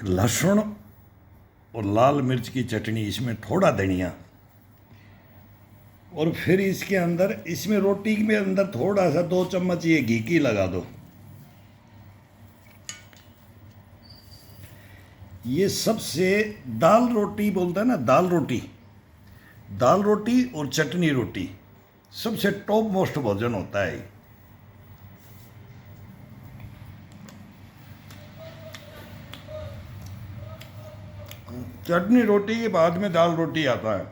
लहसुन और लाल मिर्च की चटनी, इसमें थोड़ा धनिया, और फिर इसके अंदर, इसमें रोटी में अंदर थोड़ा सा 2 चम्मच ये घी की लगा दो। ये सबसे, दाल रोटी बोलता है ना, दाल रोटी, दाल रोटी और चटनी रोटी सबसे टॉप मोस्ट भोजन होता है। चटनी रोटी के बाद में दाल रोटी आता है।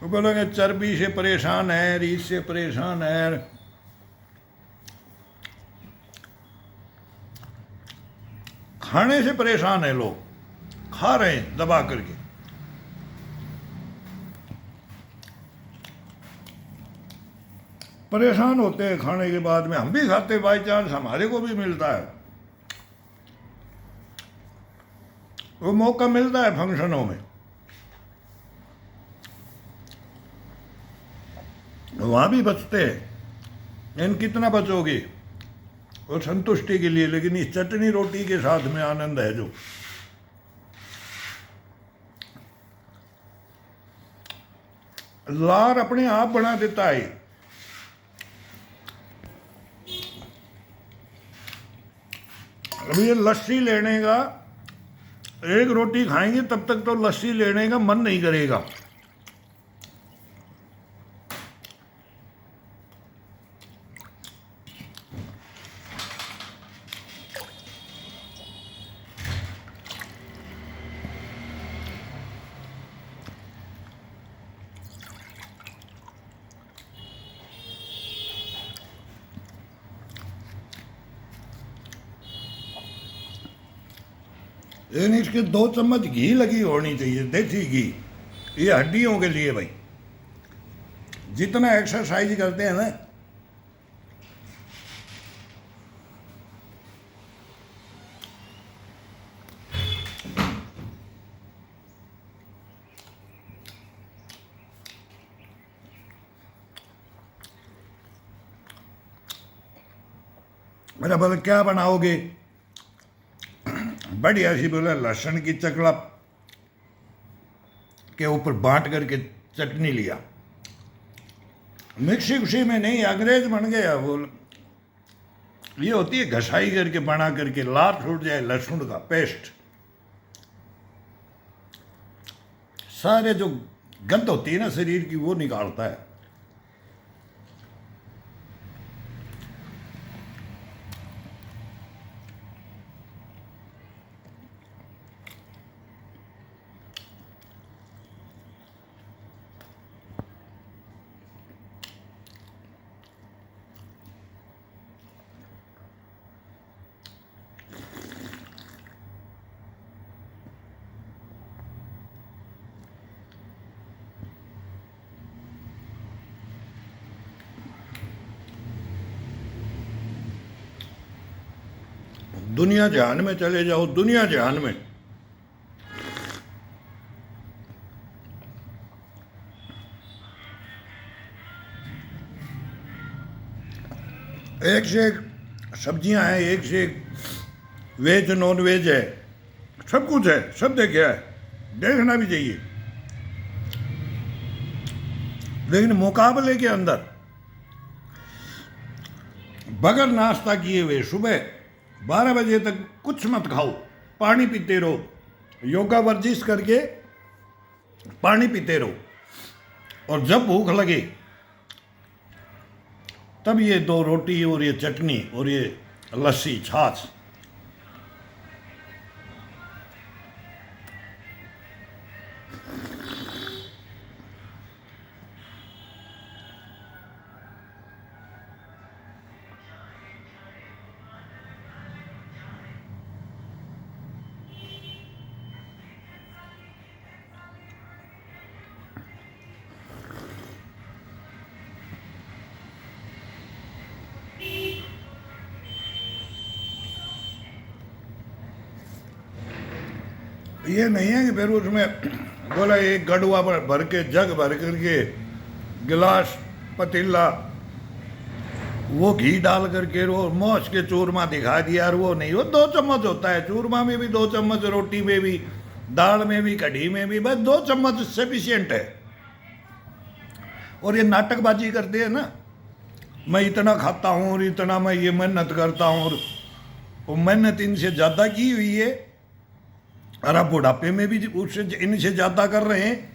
वो बोलोगे चर्बी से परेशान है, रीत से परेशान है, खाने से परेशान है, लोग खा रहे हैं दबा करके। परेशान होते हैं खाने के बाद में। हम भी खाते, बाई चांस हमारे को भी मिलता है, वो मौका मिलता है फंक्शनों में, वहां भी बचते हैं। इन कितना बचोगे और संतुष्टि के लिए, लेकिन इस चटनी रोटी के साथ में आनंद है जो। लार अपने आप बना देता है। अभी ये लस्सी लेने का, एक रोटी खाएंगे तब तक तो लस्सी लेने का मन नहीं करेगा। लेकिन इसके 2 चम्मच घी लगी होनी चाहिए, देसी घी। ये हड्डियों के लिए भाई, जितना एक्सरसाइज करते हैं ना, मेरा बोले क्या बनाओगे, बढ़िया सी बोला लहसुन की चकला के ऊपर बांट करके चटनी लिया, मिक्सी उसी में नहीं, अंग्रेज बन गया वो। ये होती है घसाई करके बना करके, लार छूट जाए लहसुन का पेस्ट, सारे जो गंध होती है ना शरीर की वो निकालता है। दुनिया जहान में चले जाओ, दुनिया जहान में एक से एक सब्जियां हैं, एक से एक वेज नॉन वेज है, सब कुछ है, सब देखा है, देखना भी चाहिए। लेकिन मुकाबले के अंदर बगैर नाश्ता किए हुए सुबह 12 बजे तक कुछ मत खाओ, पानी पीते रहो, योगा वर्जिश करके पानी पीते रहो, और जब भूख लगे तब ये 2 रोटी और ये चटनी और ये लस्सी छाछ। ये नहीं है कि फिर उसमें बोला एक गड़ुआ भर के, जग भर करके, गिलास, पतीला वो घी डाल करके वो मोच के चूरमा दिखा दिया, और वो नहीं, वो 2 चम्मच होता है, चूरमा में भी 2 चम्मच, रोटी में भी, दाल में भी, कढ़ी में भी, बस 2 चम्मच सफिशियंट है। और ये नाटकबाजी करते हैं ना, मैं इतना खाता हूँ और इतना मैं ये मेहनत करता हूँ, और वो मेहनत इनसे ज़्यादा की हुई है, और अब बुढ़ापे में भी उससे इनसे ज़्यादा कर रहे हैं।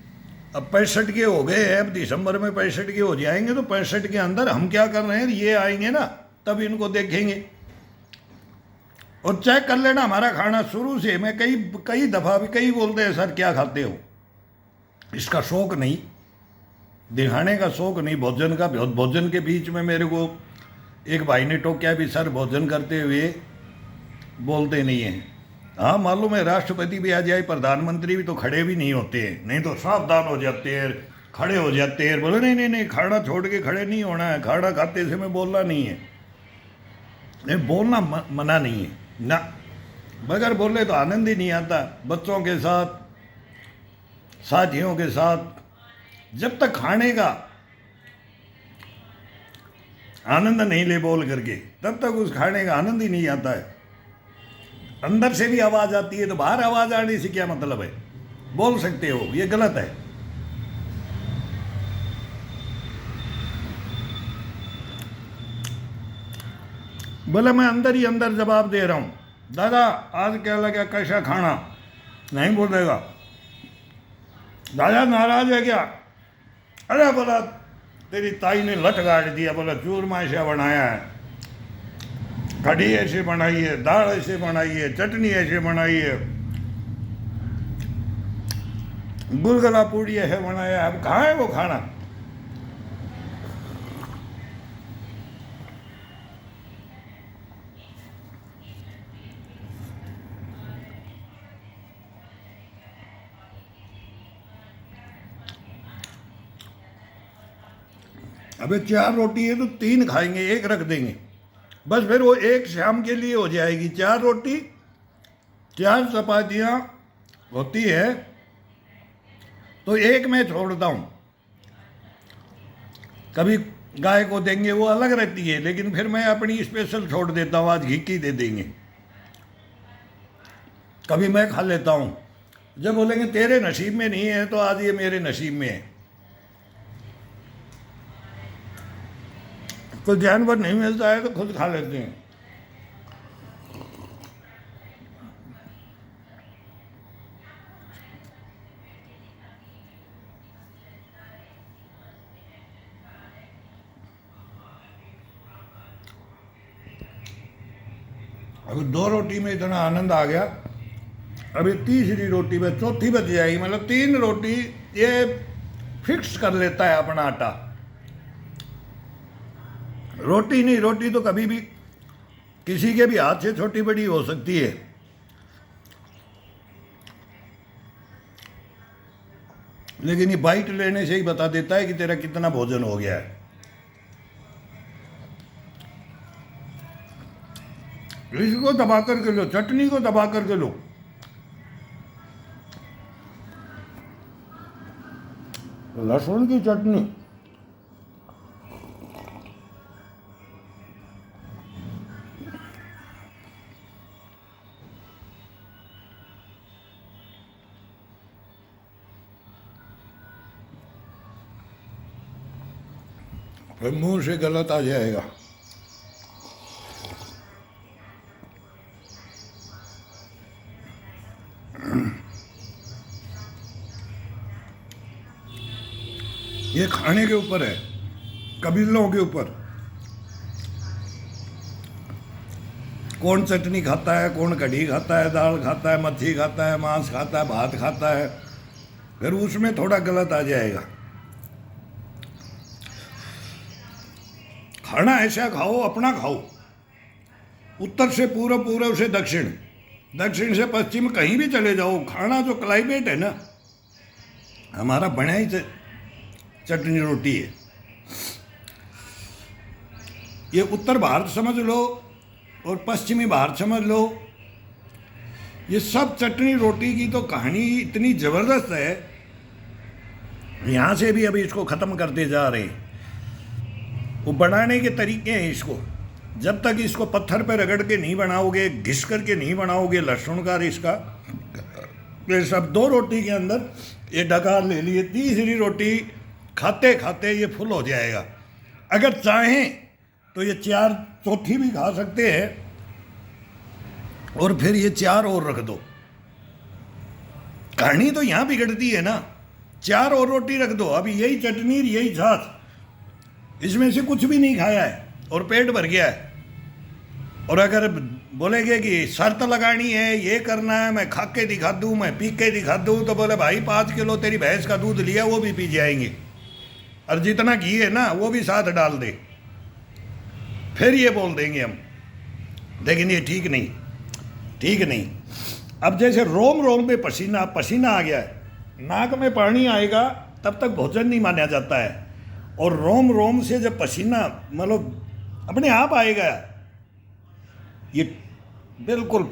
अब 65 के हो गए हैं, अब दिसंबर में 65 के हो जाएंगे, तो 65 के अंदर हम क्या कर रहे हैं, ये आएंगे ना तब इनको देखेंगे। और चेक कर लेना हमारा खाना शुरू से, मैं कई दफ़ा भी कई बोलते हैं सर क्या खाते हो, इसका शौक नहीं, दिखाने का शौक नहीं, भोजन का। भोजन के बीच में मेरे को एक भाई ने टोका भी, सर भोजन करते हुए बोलते नहीं हैं। हाँ मालूम है, राष्ट्रपति भी आ जाए, प्रधानमंत्री भी तो खड़े भी नहीं होते हैं, नहीं तो सावधान हो जाते हैं, खड़े हो जाते हैं, बोले नहीं नहीं नहीं, खाना छोड़ के खड़े नहीं होना है, खाना खाते समय बोलना नहीं है। नहीं, बोलना मना नहीं है ना, बगैर बोले तो आनंद ही नहीं आता। बच्चों के साथ, साथियों के साथ जब तक खाने का आनंद नहीं ले बोल करके, तब तक उस खाने का आनंद ही नहीं आता है। अंदर से भी आवाज़ आती है तो बाहर आवाज़ आने से क्या मतलब है, बोल सकते हो, ये गलत है। बोले मैं अंदर ही अंदर जवाब दे रहा हूँ, दादा आज क्या लगा, कैसा खाना, नहीं बोलेगा। दादा नाराज है क्या, अरे बोला तेरी ताई ने लट गाड़ दिया, बोला चूरमा ऐसा बनाया है, कढ़ी ऐसे बनाई है, दाल ऐसे बनाई है, चटनी ऐसे बनाई है, गुलगुला पूड़ी ऐसे बनाया है। अब कहाँ है वो खाना। अबे 4 रोटी है तो 3 खाएंगे, 1 रख देंगे, बस फिर वो 1 शाम के लिए हो जाएगी। 4 रोटी 4 चपातियाँ होती है तो 1 मैं छोड़ता हूँ। कभी गाय को देंगे वो अलग रहती है, लेकिन फिर मैं अपनी स्पेशल छोड़ देता हूँ, आज घी की दे देंगे। कभी मैं खा लेता हूँ, जब बोलेंगे तेरे नसीब में नहीं है तो आज ये मेरे नसीब में है। कोई जानवर नहीं मिलता है तो खुद खा लेते हैं। अभी 2 रोटी में इतना आनंद आ गया, अभी तीसरी रोटी में, चौथी बच जाएगी, मतलब 3 रोटी ये फिक्स कर लेता है अपना आटा। रोटी नहीं, रोटी तो कभी भी किसी के भी हाथ से छोटी बड़ी हो सकती है, लेकिन ये बाइट लेने से ही बता देता है कि तेरा कितना भोजन हो गया है। इसको दबा करके लो, चटनी को दबा करके लो। लहसुन की चटनी, फिर मुंह से गलत आ जाएगा। ये खाने के ऊपर है, कबीलों के ऊपर। कौन चटनी खाता है, कौन कढ़ी खाता है, दाल खाता है, मच्छी खाता है, मांस खाता है, भात खाता है, फिर उसमें थोड़ा गलत आ जाएगा। खाना ऐसा खाओ, अपना खाओ, उत्तर से पूर्व, पूर्व से दक्षिण, दक्षिण से पश्चिम, कहीं भी चले जाओ, खाना जो क्लाइमेट है ना हमारा, बना ही चटनी रोटी है। ये उत्तर भारत समझ लो और पश्चिमी भारत समझ लो, ये सब चटनी रोटी की तो कहानी इतनी ज़बरदस्त है। यहाँ से भी अभी इसको ख़त्म करते जा रहे हैं। वो बनाने के तरीके हैं इसको। जब तक इसको पत्थर पे रगड़ के नहीं बनाओगे, घिस करके नहीं बनाओगे लहसुन का और इसका, ये सब 2 रोटी के अंदर ये डकार ले लिए, तीसरी रोटी खाते खाते ये फुल हो जाएगा। अगर चाहें तो ये 4 चौथी भी खा सकते हैं और फिर ये 4 और रख दो। कहानी तो यहाँ बिगड़ती है ना, 4 और रोटी रख दो, अभी यही चटनी यही छाछ, इसमें से कुछ भी नहीं खाया है और पेट भर गया है। और अगर बोलेंगे कि शर्त लगानी है, ये करना है, मैं खा के दिखा दूँ, मैं पी के दिखा दूँ, तो बोले भाई 5 किलो तेरी भैंस का दूध लिया, वो भी पी जाएंगे, और जितना घी है ना वो भी साथ डाल दे, फिर ये बोल देंगे हम। लेकिन ये ठीक नहीं, ठीक नहीं। अब जैसे रोम रोम में पसीना पसीना आ गया है, नाक में पानी आएगा तब तक भोजन नहीं माना जाता है, और रोम रोम से जब पसीना मतलब अपने आप आएगा, ये बिल्कुल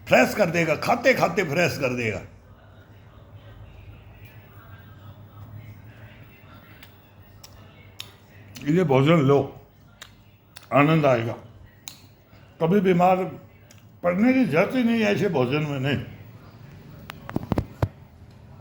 फ्रेश कर देगा, खाते खाते फ्रेश कर देगा। ये भोजन लो, आनंद आएगा, कभी बीमार पड़ने की जरूरत ही नहीं ऐसे भोजन में नहीं।